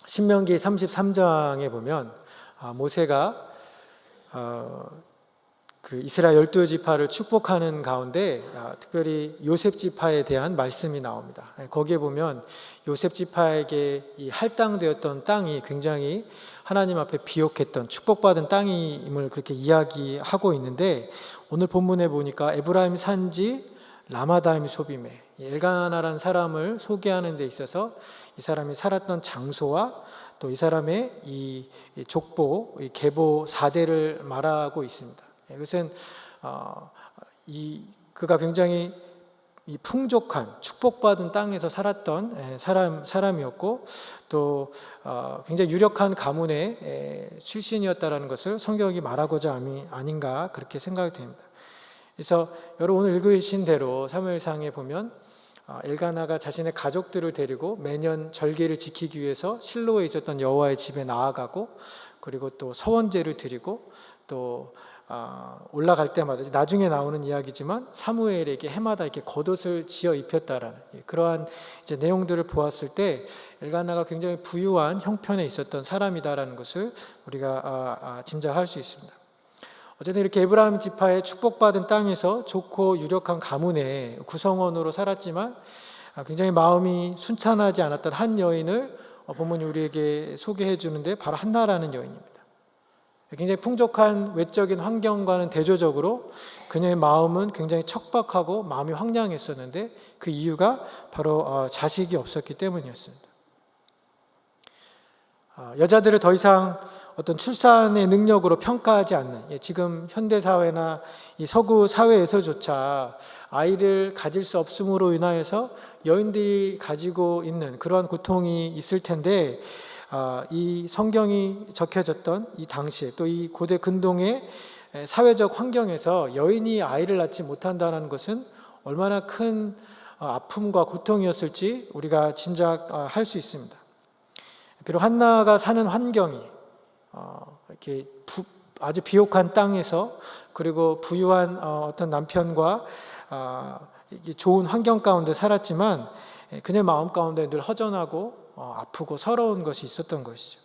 신명기 33장에 보면 모세가 그 이스라엘 12지파를 축복하는 가운데 특별히 요셉 지파에 대한 말씀이 나옵니다. 거기에 보면 요셉 지파에게 이 할당되었던 땅이 굉장히 하나님 앞에 비옥했던 축복받은 땅임을 그렇게 이야기하고 있는데, 오늘 본문에 보니까 에브라임 산지 라마다임 소빔에 엘가나라는 사람을 소개하는 데 있어서 이 사람이 살았던 장소와 또 이 사람의 이 족보, 이 계보 4대를 말하고 있습니다. 이것은 그가 굉장히 이 풍족한 축복받은 땅에서 살았던 사람이었고 또 굉장히 유력한 가문의 출신이었다라는 것을 성경이 말하고자 아닌가 그렇게 생각이 됩니다. 그래서 여러분 오늘 읽으신 대로 사무엘상에 보면 엘가나가 자신의 가족들을 데리고 매년 절기를 지키기 위해서 실로에 있었던 여호와의 집에 나아가고, 그리고 또 서원제를 드리고, 또 올라갈 때마다 나중에 나오는 이야기지만 사무엘에게 해마다 이렇게 겉옷을 지어 입혔다라는 그러한 이제 내용들을 보았을 때 엘가나가 굉장히 부유한 형편에 있었던 사람이다라는 것을 우리가 짐작할 수 있습니다. 어쨌든 이렇게 에브라임 지파의 축복받은 땅에서 좋고 유력한 가문의 구성원으로 살았지만 굉장히 마음이 순탄하지 않았던 한 여인을 본문이 우리에게 소개해 주는데 바로 한나라는 여인입니다. 굉장히 풍족한 외적인 환경과는 대조적으로 그녀의 마음은 굉장히 척박하고 마음이 황량했었는데 그 이유가 바로 자식이 없었기 때문이었습니다. 여자들을 더 이상 어떤 출산의 능력으로 평가하지 않는, 지금 현대사회나 이 서구 사회에서조차 아이를 가질 수 없음으로 인하여서 여인들이 가지고 있는 그러한 고통이 있을 텐데, 이 성경이 적혀졌던 이 당시에 또 이 고대 근동의 사회적 환경에서 여인이 아이를 낳지 못한다는 것은 얼마나 큰 아픔과 고통이었을지 우리가 짐작할 수 있습니다. 비록 한나가 사는 환경이 이렇게 아주 비옥한 땅에서, 그리고 부유한 어떤 남편과 좋은 환경 가운데 살았지만 그녀의 마음 가운데 늘 허전하고 아프고 서러운 것이 있었던 것이죠.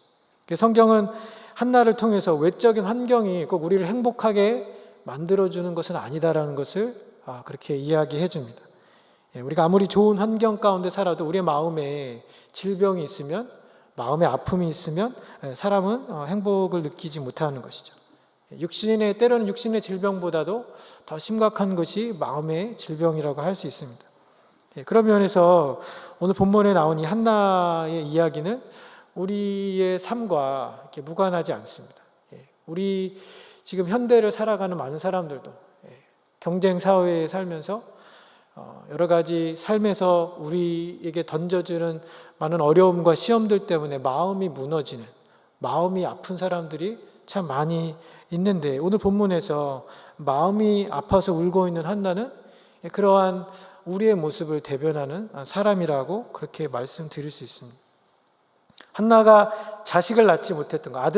성경은 한나를 통해서 외적인 환경이 꼭 우리를 행복하게 만들어주는 것은 아니다라는 것을 그렇게 이야기해 줍니다. 우리가 아무리 좋은 환경 가운데 살아도 우리의 마음에 질병이 있으면, 마음의 아픔이 있으면 사람은 행복을 느끼지 못하는 것이죠. 때로는 육신의 질병보다도 더 심각한 것이 마음의 질병이라고 할 수 있습니다. 그런 면에서 오늘 본문에 나온 이 한나의 이야기는 우리의 삶과 이렇게 무관하지 않습니다. 우리 지금 현대를 살아가는 많은 사람들도 경쟁 사회에 살면서 여러 가지 삶에서 우리에게 던져주는 많은 어려움과 시험들 때문에 마음이 무너지는, 마음이 아픈 사람들이 참 많이 있는데, 오늘 본문에서 마음이 아파서 울고 있는 한나는 그러한 우리의 모습을 대변하는 사람이라고 그렇게 말씀드릴 수 있습니다. 한나가 자식을 낳지 못했던 것,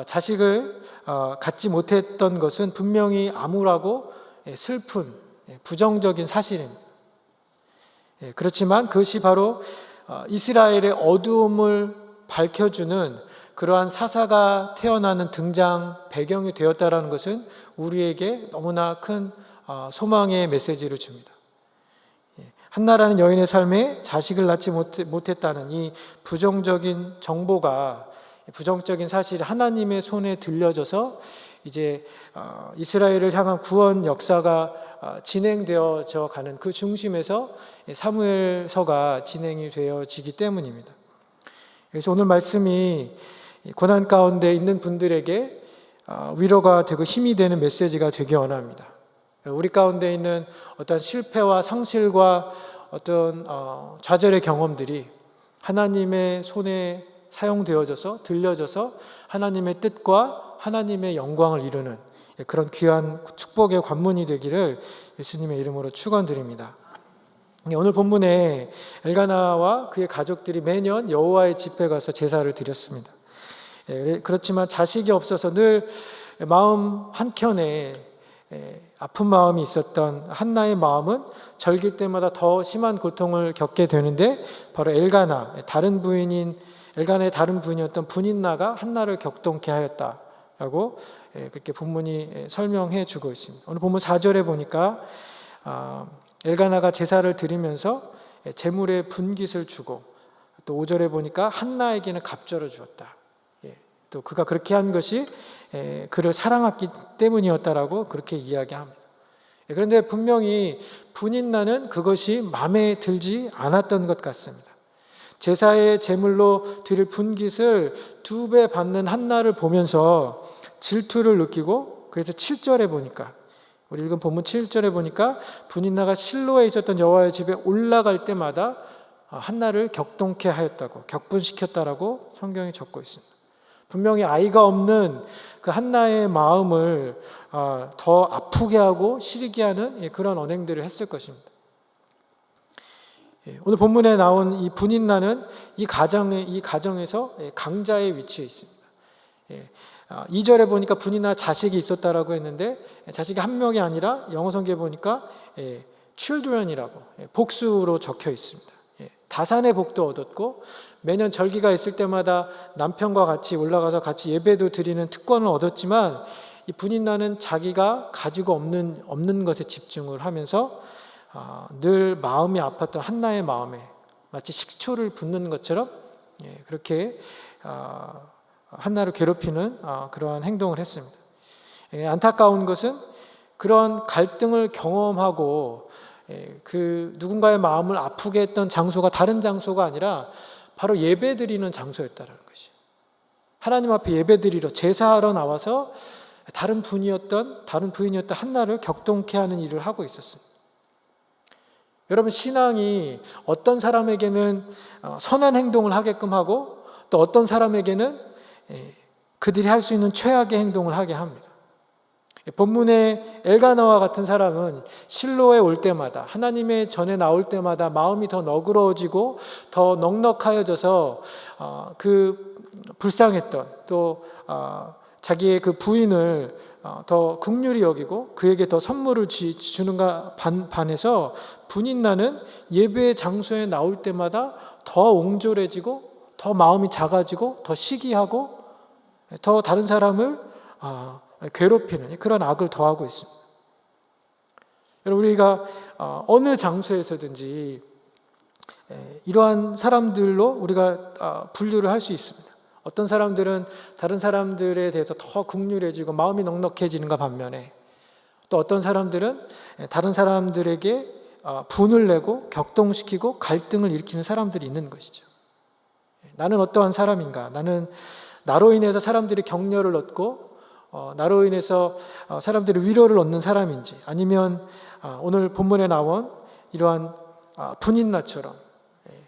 자식을 갖지 못했던 것은 분명히 암울하고 슬픈 부정적인 사실입니다. 그렇지만 그것이 바로 이스라엘의 어두움을 밝혀주는 그러한 사사가 태어나는 등장 배경이 되었다는 것은 우리에게 너무나 큰 소망의 메시지를 줍니다. 한나라는 여인의 삶에 자식을 낳지 못했다는 이 부정적인 정보가, 부정적인 사실이 하나님의 손에 들려져서 이제 이스라엘을 향한 구원 역사가 진행되어져 가는 그 중심에서 사무엘서가 진행이 되어지기 때문입니다. 그래서 오늘 말씀이 고난 가운데 있는 분들에게 위로가 되고 힘이 되는 메시지가 되기 원합니다. 우리 가운데 있는 어떤 실패와 상실과 어떤 좌절의 경험들이 하나님의 손에 사용되어져서 들려져서 하나님의 뜻과 하나님의 영광을 이루는 그런 귀한 축복의 관문이 되기를 예수님의 이름으로 축원드립니다. 오늘 본문에 엘가나와 그의 가족들이 매년 여호와의 집에 가서 제사를 드렸습니다. 그렇지만 자식이 없어서 늘 마음 한켠에 아픈 마음이 있었던 한나의 마음은 절길 때마다 더 심한 고통을 겪게 되는데, 바로 엘가나의 다른 부인이었던 분인나가 한나를 격동케 하였다라고 그렇게 본문이 설명해 주고 있습니다. 오늘 본문 4절에 보니까 엘가나가 제사를 드리면서 제물의 분깃을 주고, 또 5절에 보니까 한나에게는 갑절을 주었다. 또 그가 그렇게 한 것이 그를 사랑했기 때문이었다라고 그렇게 이야기합니다. 그런데 분명히 분인나는 그것이 마음에 들지 않았던 것 같습니다. 제사의 제물로 드릴 분깃을 2배 받는 한나를 보면서 질투를 느끼고, 그래서 7절에 보니까, 우리 읽은 본문 7절에 보니까 분인나가 실로에 있었던 여호와의 집에 올라갈 때마다 한나를 격동케 하였다고, 격분시켰다라고 성경이 적고 있습니다. 분명히 아이가 없는 그 한나의 마음을 더 아프게 하고 시리게 하는 그런 언행들을 했을 것입니다. 오늘 본문에 나온 이 분인나는 이 가정에서 강자의 위치에 있습니다. 2절에 보니까 분인나 자식이 있었다라고 했는데, 자식이 한 명이 아니라 영어 성경에 보니까 children이라고 복수로 적혀 있습니다. 다산의 복도 얻었고, 매년 절기가 있을 때마다 남편과 같이 올라가서 같이 예배도 드리는 특권을 얻었지만, 이 분인나는 자기가 가지고 없는 것에 집중을 하면서 늘 마음이 아팠던 한나의 마음에 마치 식초를 붓는 것처럼 그렇게 한나를 괴롭히는 그러한 행동을 했습니다. 안타까운 것은 그런 갈등을 경험하고 그 누군가의 마음을 아프게 했던 장소가 다른 장소가 아니라 바로 예배드리는 장소였다는 것이에요. 하나님 앞에 예배드리러 제사하러 나와서 다른 부인이었던 한나를 격동케 하는 일을 하고 있었습니다. 여러분, 신앙이 어떤 사람에게는 선한 행동을 하게끔 하고, 또 어떤 사람에게는 그들이 할 수 있는 최악의 행동을 하게 합니다. 본문의 엘가나와 같은 사람은 실로에 올 때마다, 하나님의 전에 나올 때마다 마음이 더 너그러워지고 더 넉넉하여져서 그 불쌍했던, 또 자기의 그 부인을 더 긍휼히 여기고 그에게 더 선물을 주는가 반해서 분인나는 예배의 장소에 나올 때마다 더 옹졸해지고 더 마음이 작아지고 더 시기하고 더 다른 사람을 괴롭히는 그런 악을 더하고 있습니다. 여러분, 우리가 어느 장소에서든지 이러한 사람들로 우리가 분류를 할 수 있습니다. 어떤 사람들은 다른 사람들에 대해서 더 긍휼해지고 마음이 넉넉해지는가 반면에, 또 어떤 사람들은 다른 사람들에게 분을 내고 격동시키고 갈등을 일으키는 사람들이 있는 것이죠. 나는 어떠한 사람인가? 나는 나로 인해서 사람들이 격려를 얻고 나로 인해서 사람들이 위로를 얻는 사람인지, 아니면 오늘 본문에 나온 이러한 분인나처럼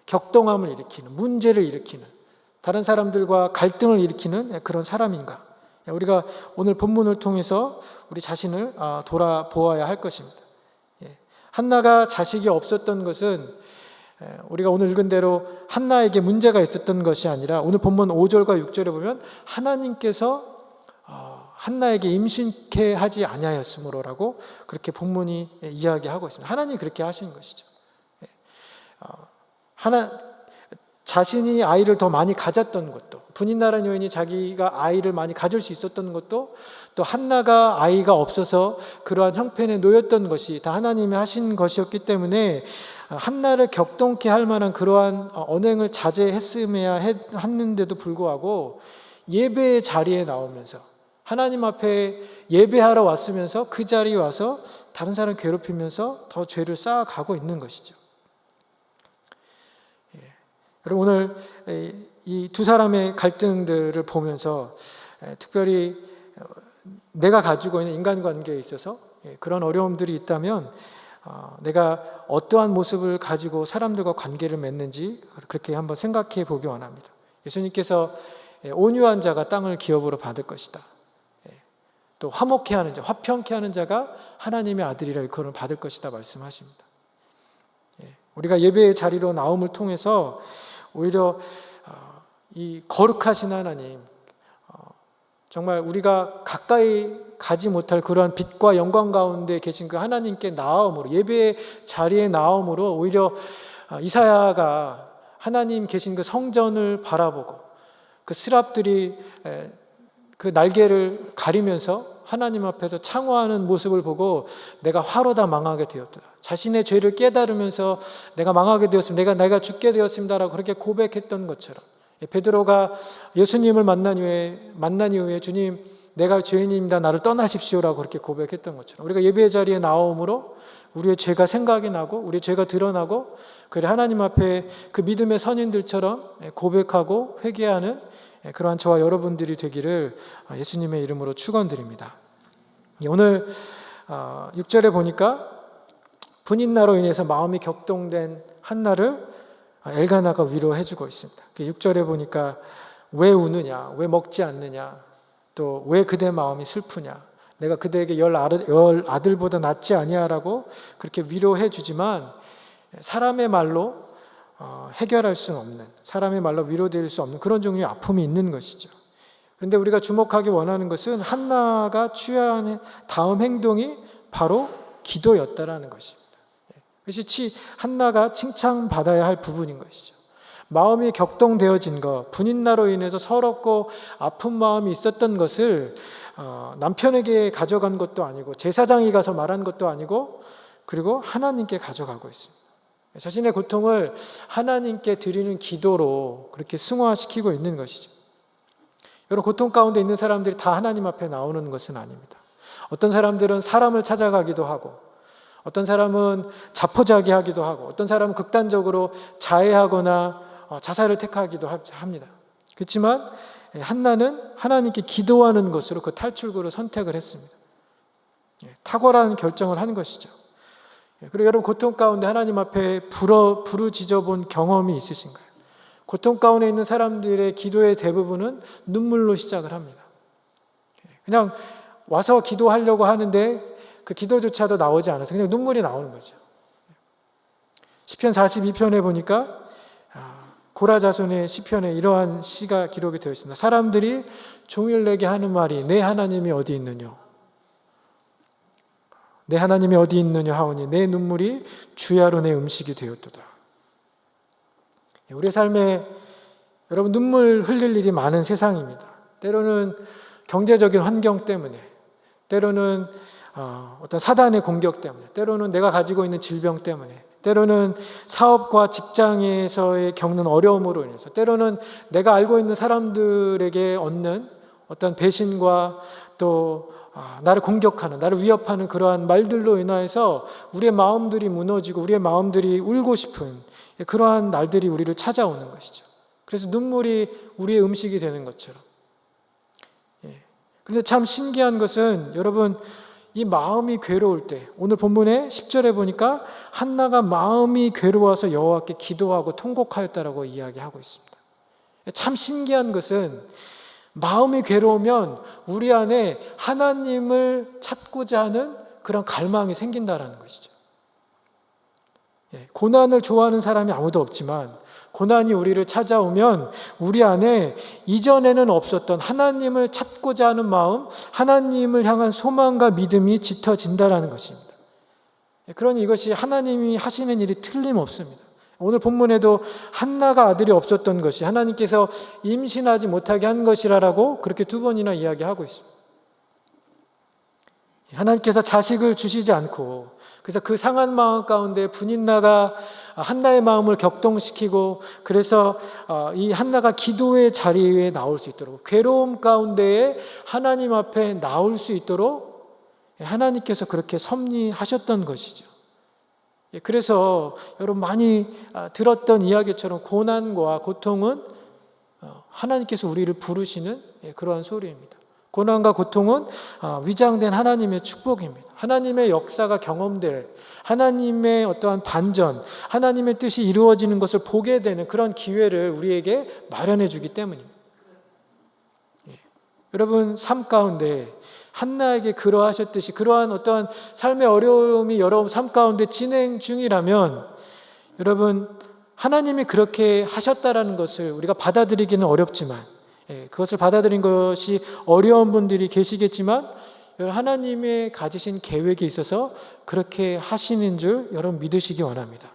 격동함을 일으키는, 문제를 일으키는, 다른 사람들과 갈등을 일으키는 그런 사람인가? 우리가 오늘 본문을 통해서 우리 자신을 돌아보아야 할 것입니다. 한나가 자식이 없었던 것은 우리가 오늘 읽은 대로 한나에게 문제가 있었던 것이 아니라, 오늘 본문 5절과 6절에 보면 하나님께서 한나에게 임신케 하지 아니하였으므로라고 그렇게 본문이 이야기하고 있습니다. 하나님이 그렇게 하신 것이죠. 자신이 아이를 더 많이 가졌던 것도, 분인나라는 여인이 자기가 아이를 많이 가질 수 있었던 것도, 또 한나가 아이가 없어서 그러한 형편에 놓였던 것이 다 하나님이 하신 것이었기 때문에 한나를 격동케 할 만한 그러한 언행을 자제했음에야 했는데도 불구하고 예배의 자리에 나오면서, 하나님 앞에 예배하러 왔으면서 그 자리에 와서 다른 사람을 괴롭히면서 더 죄를 쌓아가고 있는 것이죠. 여러분, 오늘 이 두 사람의 갈등들을 보면서 특별히 내가 가지고 있는 인간관계에 있어서 그런 어려움들이 있다면 내가 어떠한 모습을 가지고 사람들과 관계를 맺는지 그렇게 한번 생각해 보기 원합니다. 예수님께서 온유한 자가 땅을 기업으로 받을 것이다, 또 화목해 하는 자, 화평케 하는 자가 하나님의 아들이라 일컬음을 받을 것이다 말씀하십니다. 우리가 예배의 자리로 나옴을 통해서 오히려 이 거룩하신 하나님, 정말 우리가 가까이 가지 못할 그러한 빛과 영광 가운데 계신 그 하나님께 나아옴으로, 예배의 자리에 나아옴으로 오히려 이사야가 하나님 계신 그 성전을 바라보고 그 스랍들이 그 날개를 가리면서 하나님 앞에서 창화하는 모습을 보고 내가 화로다 망하게 되었다, 자신의 죄를 깨달으면서 내가 망하게 되었습니다, 내가 죽게 되었습니다라고 그렇게 고백했던 것처럼, 베드로가 예수님을 만난 이후에 주님 내가 죄인입니다, 나를 떠나십시오라고 그렇게 고백했던 것처럼, 우리가 예배의 자리에 나옴으로 우리의 죄가 생각이 나고 우리의 죄가 드러나고, 그래 하나님 앞에 그 믿음의 선인들처럼 고백하고 회개하는 그러한 저와 여러분들이 되기를 예수님의 이름으로 축원드립니다. 오늘 6절에 보니까 분인나로 인해서 마음이 격동된 한나를 엘가나가 위로해주고 있습니다. 6절에 보니까 왜 우느냐, 왜 먹지 않느냐, 또 왜 그대 마음이 슬프냐, 내가 그대에게 열 아들보다 낫지 아니하라고 그렇게 위로해주지만 사람의 말로 해결할 수 없는, 사람의 말로 위로될 수 없는 그런 종류의 아픔이 있는 것이죠. 그런데 우리가 주목하기 원하는 것은 한나가 취한 다음 행동이 바로 기도였다라는 것입니다. 그것이 한나가 칭찬받아야 할 부분인 것이죠. 마음이 격동되어진 것, 분인나로 인해서 서럽고 아픈 마음이 있었던 것을 남편에게 가져간 것도 아니고 제사장이 가서 말한 것도 아니고, 그리고 하나님께 가져가고 있습니다. 자신의 고통을 하나님께 드리는 기도로 그렇게 승화시키고 있는 것이죠. 여러분, 고통 가운데 있는 사람들이 다 하나님 앞에 나오는 것은 아닙니다. 어떤 사람들은 사람을 찾아가기도 하고, 어떤 사람은 자포자기하기도 하고, 어떤 사람은 극단적으로 자해하거나 자살을 택하기도 합니다. 그렇지만 한나는 하나님께 기도하는 것으로 그 탈출구를 선택을 했습니다. 탁월한 결정을 한 것이죠. 그리고 여러분, 고통 가운데 하나님 앞에 부르짖어 본 경험이 있으신가요? 고통 가운데 있는 사람들의 기도의 대부분은 눈물로 시작을 합니다. 그냥 와서 기도하려고 하는데 그 기도조차도 나오지 않아서 그냥 눈물이 나오는 거죠. 시편 42편에 보니까 고라 자손의 시편에 이러한 시가 기록이 되어 있습니다. 사람들이 종일 내게 하는 말이 내 하나님이 어디 있느냐, 내 하나님이 어디 있느냐 하오니 내 눈물이 주야로 내 음식이 되었도다. 우리의 삶에 여러분, 눈물 흘릴 일이 많은 세상입니다. 때로는 경제적인 환경 때문에, 때로는 어떤 사단의 공격 때문에, 때로는 내가 가지고 있는 질병 때문에, 때로는 사업과 직장에서의 겪는 어려움으로 인해서, 때로는 내가 알고 있는 사람들에게 얻는 어떤 배신과 또 나를 공격하는, 나를 위협하는 그러한 말들로 인하여서 우리의 마음들이 무너지고 우리의 마음들이 울고 싶은 그러한 날들이 우리를 찾아오는 것이죠. 그래서 눈물이 우리의 음식이 되는 것처럼. 그런데 참 신기한 것은 여러분, 이 마음이 괴로울 때, 오늘 본문의 10절에 보니까 한나가 마음이 괴로워서 여호와께 기도하고 통곡하였다라고 이야기하고 있습니다. 참 신기한 것은 마음이 괴로우면 우리 안에 하나님을 찾고자 하는 그런 갈망이 생긴다라는 것이죠. 고난을 좋아하는 사람이 아무도 없지만 고난이 우리를 찾아오면 우리 안에 이전에는 없었던 하나님을 찾고자 하는 마음, 하나님을 향한 소망과 믿음이 짙어진다라는 것입니다. 그러니 이것이 하나님이 하시는 일이 틀림없습니다. 오늘 본문에도 한나가 아들이 없었던 것이 하나님께서 임신하지 못하게 한 것이라고 그렇게 2번이나 이야기하고 있습니다. 하나님께서 자식을 주시지 않고, 그래서 그 상한 마음 가운데 분인나가 한나의 마음을 격동시키고, 그래서 이 한나가 기도의 자리에 나올 수 있도록, 괴로움 가운데에 하나님 앞에 나올 수 있도록 하나님께서 그렇게 섭리하셨던 것이죠. 그래서 여러분 많이 들었던 이야기처럼 고난과 고통은 하나님께서 우리를 부르시는 그러한 소리입니다. 고난과 고통은 위장된 하나님의 축복입니다. 하나님의 역사가 경험될, 하나님의 어떠한 반전, 하나님의 뜻이 이루어지는 것을 보게 되는 그런 기회를 우리에게 마련해 주기 때문입니다. 여러분, 삶 가운데 한나에게 그러하셨듯이 그러한 어떠한 삶의 어려움이 여러분 삶 가운데 진행 중이라면, 여러분 하나님이 그렇게 하셨다라는 것을 우리가 받아들이기는 어렵지만 그것을 받아들인 것이 어려운 분들이 계시겠지만 하나님의 가지신 계획에 있어서 그렇게 하시는 줄 여러분 믿으시기 원합니다.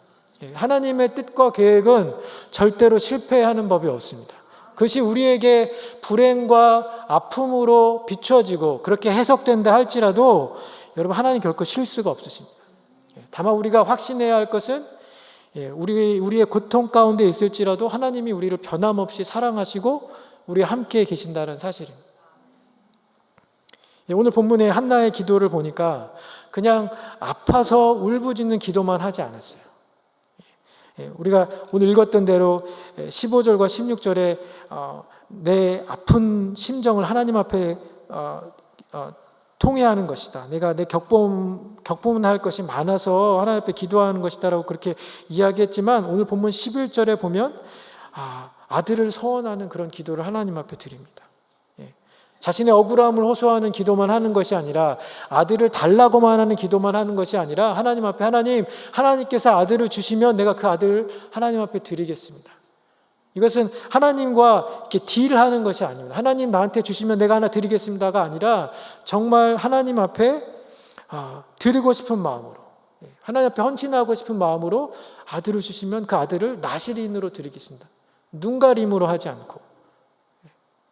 하나님의 뜻과 계획은 절대로 실패하는 법이 없습니다. 그것이 우리에게 불행과 아픔으로 비춰지고 그렇게 해석된다 할지라도 여러분 하나님 결코 실수가 없으십니다. 다만 우리가 확신해야 할 것은 우리의 고통 가운데 있을지라도 하나님이 우리를 변함없이 사랑하시고 우리와 함께 계신다는 사실입니다. 오늘 본문의 한나의 기도를 보니까 그냥 아파서 울부짖는 기도만 하지 않았어요. 우리가 오늘 읽었던 대로 15절과 16절에 내 아픈 심정을 하나님 앞에 통회하는 것이다. 내가 내 격분할 것이 많아서 하나님 앞에 기도하는 것이다라고 그렇게 이야기했지만 오늘 본문 11절에 보면 아들을 서원하는 그런 기도를 하나님 앞에 드립니다. 자신의 억울함을 호소하는 기도만 하는 것이 아니라 아들을 달라고만 하는 기도만 하는 것이 아니라 하나님 앞에 하나님께서 아들을 주시면 내가 그 아들을 하나님 앞에 드리겠습니다. 이것은 하나님과 이렇게 딜하는 것이 아닙니다. 하나님 나한테 주시면 내가 하나 드리겠습니다가 아니라 정말 하나님 앞에 드리고 싶은 마음으로 하나님 앞에 헌신하고 싶은 마음으로 아들을 주시면 그 아들을 나실인으로 드리겠습니다. 눈가림으로 하지 않고.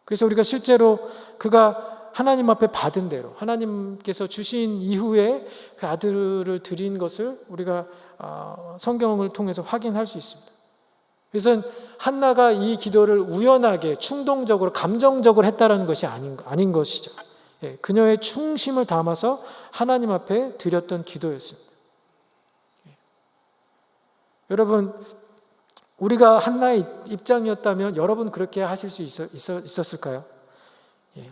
그래서 우리가 실제로 그가 하나님 앞에 받은 대로 하나님께서 주신 이후에 그 아들을 드린 것을 우리가 성경을 통해서 확인할 수 있습니다. 그래서 한나가 이 기도를 우연하게 충동적으로 감정적으로 했다는 것이 아닌 것이죠. 그녀의 충심을 담아서 하나님 앞에 드렸던 기도였습니다. 여러분 우리가 한나의 입장이었다면 여러분 그렇게 하실 수 있었을까요?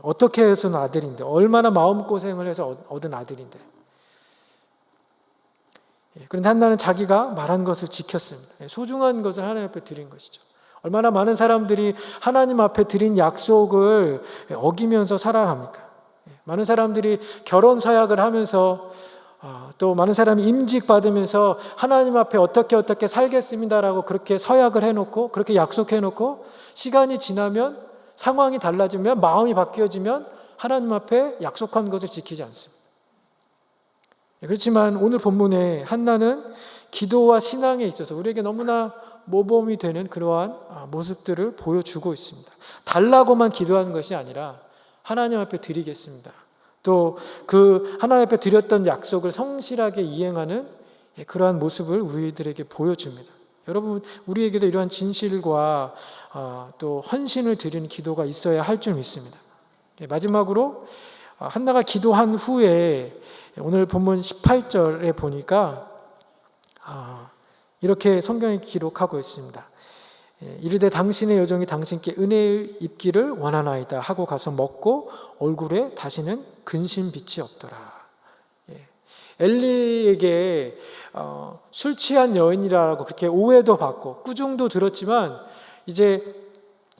어떻게 해서는 아들인데 얼마나 마음고생을 해서 얻은 아들인데 그런데 한나는 자기가 말한 것을 지켰습니다. 소중한 것을 하나님 앞에 드린 것이죠. 얼마나 많은 사람들이 하나님 앞에 드린 약속을 어기면서 살아갑니까? 많은 사람들이 결혼 서약을 하면서 또 많은 사람이 임직 받으면서 하나님 앞에 어떻게 살겠습니다라고 그렇게 서약을 해놓고 그렇게 약속해놓고 시간이 지나면 상황이 달라지면 마음이 바뀌어지면 하나님 앞에 약속한 것을 지키지 않습니다. 그렇지만 오늘 본문에 한나는 기도와 신앙에 있어서 우리에게 너무나 모범이 되는 그러한 모습들을 보여주고 있습니다. 달라고만 기도하는 것이 아니라 하나님 앞에 드리겠습니다. 또 그 하나님 앞에 드렸던 약속을 성실하게 이행하는 그러한 모습을 우리들에게 보여줍니다. 여러분 우리에게도 이러한 진실과 또 헌신을 드리는 기도가 있어야 할 줄 믿습니다. 마지막으로 한나가 기도한 후에 오늘 본문 18절에 보니까 이렇게 성경이 기록하고 있습니다. 이르되 당신의 여종이 당신께 은혜 입기를 원하나이다 하고 가서 먹고 얼굴에 다시는 근심빛이 없더라. 엘리에게 술 취한 여인이라고 그렇게 오해도 받고 꾸중도 들었지만 이제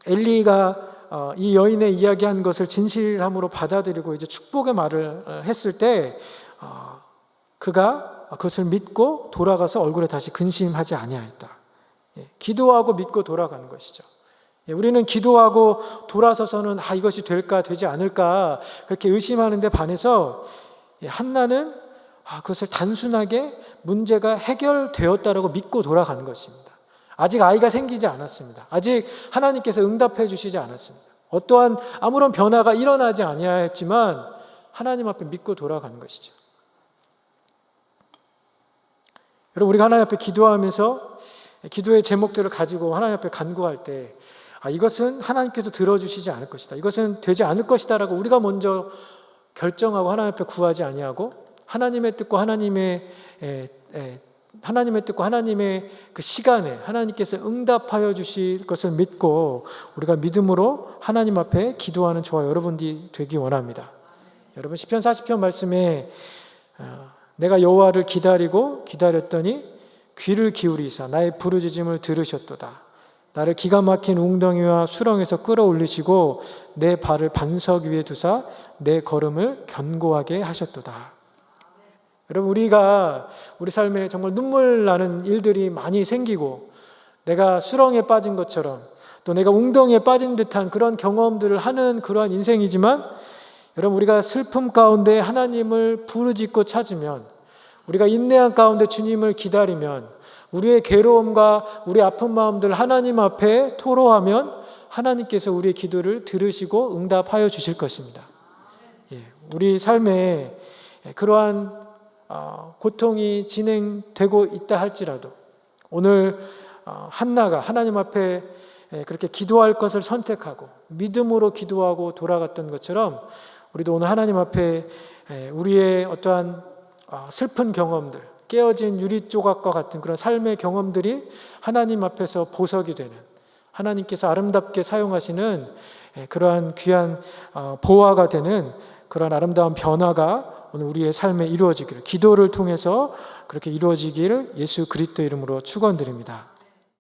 엘리가 이 여인의 이야기한 것을 진실함으로 받아들이고 이제 축복의 말을 했을 때 그가 그것을 믿고 돌아가서 얼굴에 다시 근심하지 아니하였다. 기도하고 믿고 돌아가는 것이죠. 우리는 기도하고 돌아서서는 이것이 될까 되지 않을까 그렇게 의심하는 데 반해서 한나는 그것을 단순하게 문제가 해결되었다라고 믿고 돌아가는 것입니다. 아직 아이가 생기지 않았습니다. 아직 하나님께서 응답해 주시지 않았습니다. 어떠한 아무런 변화가 일어나지 아니하였지만 하나님 앞에 믿고 돌아가는 것이죠. 여러분 우리가 하나님 앞에 기도하면서 기도의 제목들을 가지고 하나님 앞에 간구할 때 이것은 하나님께서 들어주시지 않을 것이다. 이것은 되지 않을 것이다 라고 우리가 먼저 결정하고 하나님 앞에 구하지 아니하고 하나님의 뜻과 하나님의 뜻과 하나님의 그 시간에 하나님께서 응답하여 주실 것을 믿고 우리가 믿음으로 하나님 앞에 기도하는 저와 여러분들이 되기 원합니다. 여러분 시편 40편 말씀에 내가 여호와를 기다렸더니 귀를 기울이사 나의 부르짖음을 들으셨도다. 나를 기가 막힌 웅덩이와 수렁에서 끌어올리시고 내 발을 반석 위에 두사 내 걸음을 견고하게 하셨도다. 여러분 우리 삶에 정말 눈물 나는 일들이 많이 생기고 내가 수렁에 빠진 것처럼 또 내가 웅덩이에 빠진 듯한 그런 경험들을 하는 그러한 인생이지만, 여러분, 우리가 슬픔 가운데 하나님을 부르짖고 찾으면, 우리가 인내한 가운데 주님을 기다리면, 우리의 괴로움과 우리 아픈 마음들 하나님 앞에 토로하면 하나님께서 우리의 기도를 들으시고 응답하여 주실 것입니다. 우리 삶에 그러한 고통이 진행되고 있다 할지라도, 오늘 한나가 하나님 앞에 그렇게 기도할 것을 선택하고 믿음으로 기도하고 돌아갔던 것처럼, 우리도 오늘 하나님 앞에 우리의 어떠한 슬픈 경험들, 깨어진 유리 조각과 같은 그런 삶의 경험들이 하나님 앞에서 보석이 되는, 하나님께서 아름답게 사용하시는 그러한 귀한 보화가 되는 그런 아름다운 변화가 오늘 우리의 삶에 이루어지기를, 기도를 통해서 그렇게 이루어지기를 예수 그리스도 이름으로 축원드립니다.